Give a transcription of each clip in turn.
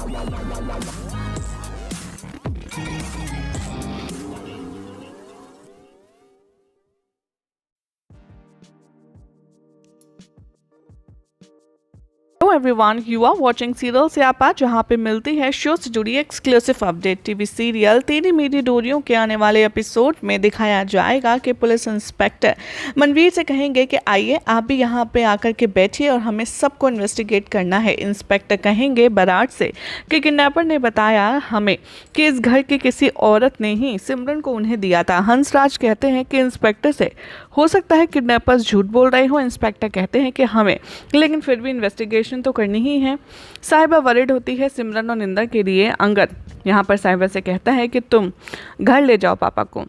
Hello everyone, you are watching serial Syapa, जहां पे मिलती है शो से जुड़ी एक्सक्लूसिव अपडेट। टीवी सीरियल तेरी मेरी डोरियों के आने वाले एपिसोड में दिखाया जाएगा कि पुलिस इंस्पेक्टर मनवीर से कहेंगे कि आइए आप भी यहां पे आकर के बैठिए और हमें सबको इन्वेस्टिगेट करना है। इंस्पेक्टर कहेंगे बराड़ से कि किडनैपर ने बताया हमें कि इस घर की किसी औरत ने ही सिमरन को उन्हें दिया था। हंसराज कहते हैं कि इंस्पेक्टर से हो सकता है किडनैपर्स झूठ बोल रहे हो। इंस्पेक्टर कहते हैं कि हमें लेकिन फिर भी इन्वेस्टिगेशन तो करनी ही है। साहिबा वरिड होती है सिमरन और निंदा के लिए। अंगद यहाँ पर साहिबा से कहता है कि तुम घर ले जाओ पापा को।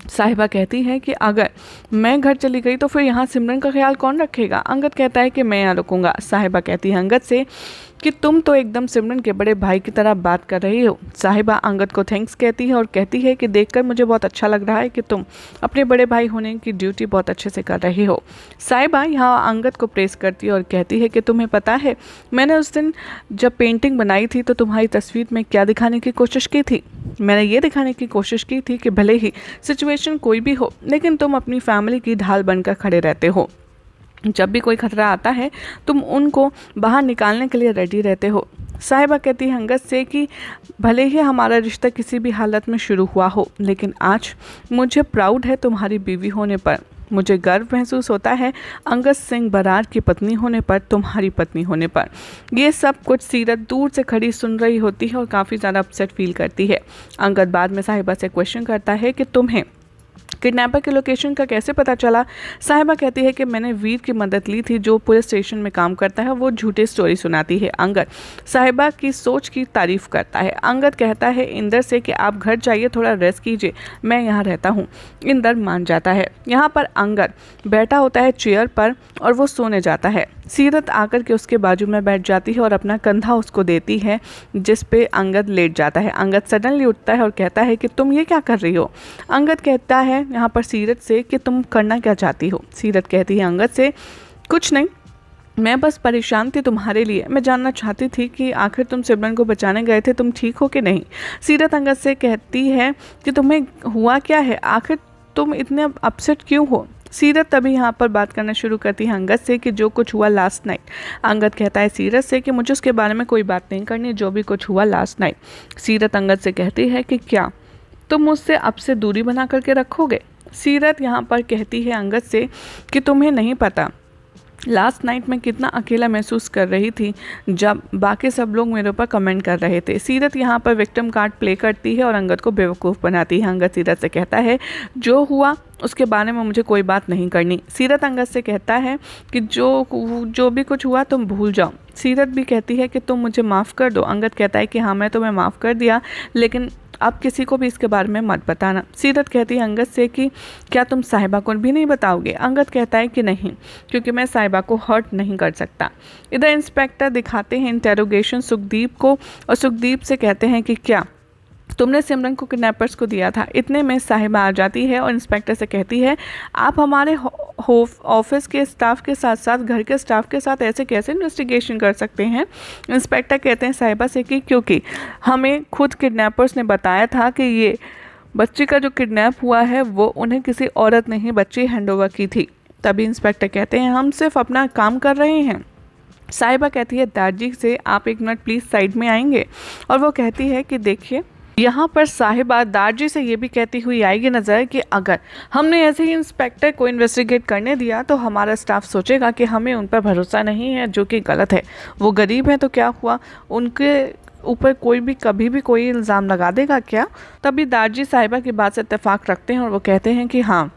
साहिबा कहती है कि अगर मैं घर चली गई तो फिर यहाँ सिमरन का ख्याल कौन रखेगा। अंगद कहता है कि मैं यहाँ रुकूंगा। साहिबा कहती है अंगद से कि तुम तो एकदम सिमरन के बड़े भाई की तरह बात कर रही हो। साहिबा अंगद को थैंक्स कहती है और कहती है कि देखकर मुझे बहुत अच्छा लग रहा है कि तुम अपने बड़े भाई होने की ड्यूटी बहुत अच्छे से कर रही हो। साहिबा यहाँ अंगद को प्रेस करती है और कहती है कि तुम्हें पता है मैंने उस दिन जब पेंटिंग बनाई थी तो तुम्हारी तस्वीर में क्या दिखाने की कोशिश की थी। मैंने ये दिखाने की कोशिश की थी कि भले ही सिचुएशन कोई भी हो लेकिन तुम अपनी फैमिली की ढाल बनकर खड़े रहते हो। जब भी कोई खतरा आता है तुम उनको बाहर निकालने के लिए रेडी रहते हो। साहिबा कहती है अंगद से कि भले ही हमारा रिश्ता किसी भी हालत में शुरू हुआ हो लेकिन आज मुझे प्राउड है तुम्हारी बीवी होने पर। मुझे गर्व महसूस होता है अंगद सिंह बराड़ की पत्नी होने पर, तुम्हारी पत्नी होने पर। ये सब कुछ सीरत दूर से खड़ी सुन रही होती है और काफ़ी ज़्यादा अपसेट फील करती है। अंगद बाद में साहिबा से क्वेश्चन करता है कि तुम्हें किडनैपर के लोकेशन का कैसे पता चला। साहिबा कहती है कि मैंने वीर की मदद ली थी जो पुलिस स्टेशन में काम करता है, वो झूठी स्टोरी सुनाती है। अंगद साहिबा की सोच की तारीफ करता है। अंगद कहता है इंदर से कि आप घर जाइए, थोड़ा रेस्ट कीजिए, मैं यहाँ रहता हूँ। इंदर मान जाता है। यहाँ पर अंगद बैठा होता है चेयर पर और वो सोने जाता है। सीरत आकर के उसके बाजू में बैठ जाती है और अपना कंधा उसको देती है जिस पे अंगद लेट जाता है। अंगद सडनली उठता है और कहता है कि तुम ये क्या कर रही हो। अंगद कहता है यहाँ पर सीरत से कि तुम करना क्या चाहती हो। सीरत कहती है अंगद से कुछ नहीं, मैं बस परेशान थी तुम्हारे लिए। मैं जानना चाहती थी कि आखिर तुम सिमरन को बचाने गए थे, तुम ठीक हो कि नहीं। सीरत अंगद से कहती है कि तुम्हें हुआ क्या है, आखिर तुम इतने अपसेट क्यों हो। सीरत तभी यहाँ पर बात करना शुरू करती है अंगद से कि जो कुछ हुआ लास्ट नाइट। अंगद कहता है सीरत से कि मुझे उसके बारे में कोई बात नहीं करनी, जो भी कुछ हुआ लास्ट नाइट। सीरत अंगद से कहती है कि क्या तुम मुझसे अब से दूरी बना करके रखोगे। सीरत यहाँ पर कहती है अंगद से कि तुम्हें नहीं पता लास्ट नाइट में कितना अकेला महसूस कर रही थी जब बाकी सब लोग मेरे ऊपर कमेंट कर रहे थे। सीरत यहाँ पर विक्टिम कार्ड प्ले करती है और अंगद को बेवकूफ़ बनाती है। अंगद सीरत से कहता है जो हुआ उसके बारे में मुझे कोई बात नहीं करनी। सीरत अंगद से कहता है कि जो भी कुछ हुआ तुम भूल जाओ। सीरत भी कहती है कि तुम मुझे माफ़ कर दो। अंगद कहता है कि हाँ मैं तुम्हें माफ़ कर दिया लेकिन अब किसी को भी इसके बारे में मत बताना। सीरत कहती है अंगद से कि क्या तुम साहिबा को भी नहीं बताओगे। अंगद कहता है कि नहीं, क्योंकि मैं साहिबा को हर्ट नहीं कर सकता। इधर इंस्पेक्टर दिखाते हैं इंटेरोगेशन सुखदीप को और सुखदीप से कहते हैं कि क्या तुमने सिमरन को किडनैपर्स को दिया था। इतने में साहिबा आ जाती है और इंस्पेक्टर से कहती है आप हमारे ऑफिस के स्टाफ के साथ साथ घर के स्टाफ के साथ ऐसे कैसे इन्वेस्टिगेशन कर सकते हैं। इंस्पेक्टर कहते हैं साहिबा से कि क्योंकि हमें खुद किडनैपर्स ने बताया था कि ये बच्ची का जो किडनैप हुआ है वो उन्हें किसी औरत ने ही बच्ची हैंडओवर की थी। तभी इंस्पेक्टर कहते हैं हम सिर्फ अपना काम कर रहे हैं। साहिबा कहती है दादी से आप एक मिनट प्लीज़ साइड में आएंगे, और वो कहती है कि देखिए यहाँ पर साहिबा दारजी से ये भी कहती हुई आएगी नज़र कि अगर हमने ऐसे ही इंस्पेक्टर को इन्वेस्टिगेट करने दिया तो हमारा स्टाफ सोचेगा कि हमें उन पर भरोसा नहीं है, जो कि गलत है। वो गरीब हैं तो क्या हुआ, उनके ऊपर कोई भी कभी भी कोई इल्ज़ाम लगा देगा क्या। तभी दारजी साहिबा की बात से इत्तेफाक रखते हैं और वो कहते हैं कि हाँ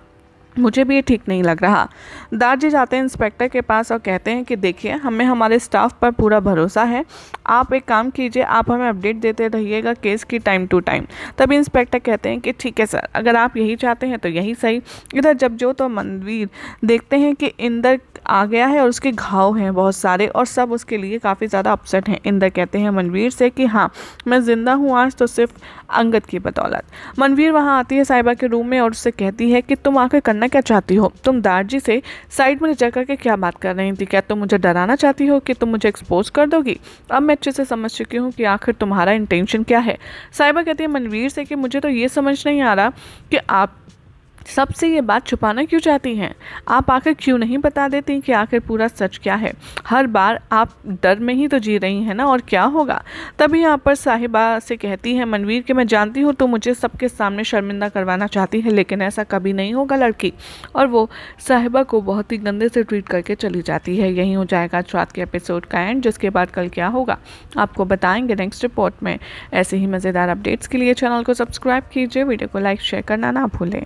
मुझे भी ये ठीक नहीं लग रहा। दारजी जाते हैं इंस्पेक्टर के पास और कहते हैं कि देखिए हमें हमारे स्टाफ पर पूरा भरोसा है, आप एक काम कीजिए, आप हमें अपडेट देते रहिएगा केस की टाइम टू टाइम। तभी इंस्पेक्टर कहते हैं कि ठीक है सर, अगर आप यही चाहते हैं तो यही सही। इधर जबजोत और मनवीर देखते हैं कि इंदर आ गया है और उसके घाव हैं बहुत सारे और सब उसके लिए काफ़ी ज़्यादा अपसेट हैं। इंद्र कहते हैं मनवीर से कि हाँ, मैं ज़िंदा हूँ आज तो सिर्फ अंगद की बदौलत। मनवीर वहाँ आती है साहिबा के रूम में और उससे कहती है कि तुम आकर करना क्या चाहती हो? तुम दारजी से साइड में जा करके क्या बात कर रही थी? क्या तुम मुझे डराना चाहती हो कि तुम मुझे एक्सपोज कर दोगी? अब मैं अच्छे से समझ चुकी हूँ कि आखिर तुम्हारा इंटेंशन क्या है। साहिबा कहती है मनवीर से कि मुझे तो ये समझ नहीं आ रहा कि आप सबसे ये बात छुपाना क्यों चाहती हैं? आप आखिर क्यों नहीं बता देती कि आखिर पूरा सच क्या है? हर बार आप डर में ही तो जी रही हैं ना, और क्या होगा? तभी यहाँ पर साहिबा से कहती है मनवीर कि मैं जानती हूँ तो मुझे सबके सामने शर्मिंदा करवाना चाहती है, लेकिन ऐसा कभी नहीं होगा लड़की। और वो साहिबा को बहुत ही गंदे से ट्रीट करके चली जाती है। यही हो जाएगा आज रात के एपिसोड का एंड, जिसके बाद कल क्या होगा आपको बताएंगे नेक्स्ट रिपोर्ट में। ऐसे ही मज़ेदार अपडेट्स के लिए चैनल को सब्सक्राइब कीजिए, वीडियो को लाइक शेयर करना ना भूलें।